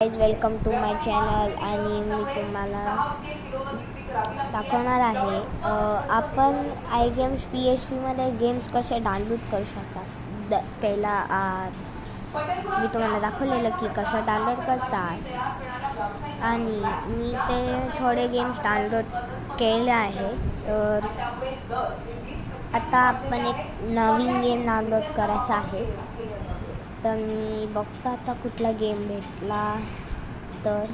Welcome to my channel आणि मी तुम्हाला दाखवणार आहे आपण आय गेम्स PHPमध्ये गेम्स कसे डाउनलोड करू शकतात. पहिला मी तुम्हाला दाखवलेलं की कसं डाउनलोड करतात आणि मी ते थोडे गेम्स डाउनलोड केले आहे. तर आता आपण एक नवीन गेम डाउनलोड करायचा आहे. तर मी बघतो आता कुठला गेम भेटला. तर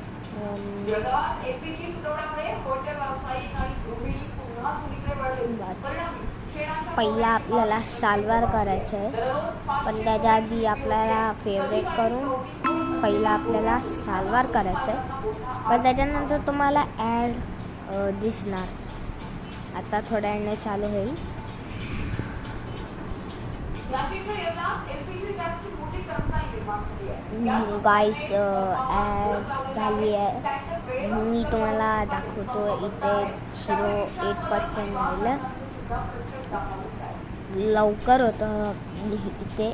पहिला आपल्याला सालवार करायचं आहे, पण त्याच्या आधी आपल्याला फेवरेट करून पहिला आपल्याला सालवार करायचं आहे. पण त्याच्यानंतर तुम्हाला ॲड दिसणार. आता थोड्या वेळाने चालू होईल. गाईस ॲड झाली आहे. मी तुम्हाला दाखवतो. इथे 0.8% राहिलं. लवकर होतं इथे.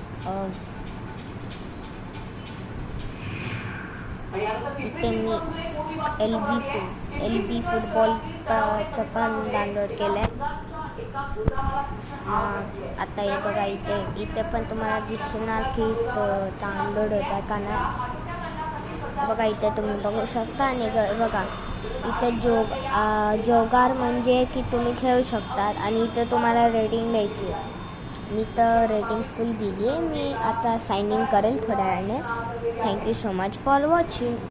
इथे मी LB फुटबॉलचं पण डाउनलोड केलं आहे. आता हे बघा, इथे पण तुम्हाला दिसणार की डाउनलोड होत आहे का नाही. बघा इथे तुम्ही बघू शकता. आणि बघा इथे जोगार म्हणजे की तुम्ही खेळू शकतात. आणि इथं तुम्हाला रेटिंग द्यायची. मी तर रेटिंग फुल दिली आहे. मी आता साइन इन करेल थोड्या वेळाने. Thank you so much for watching.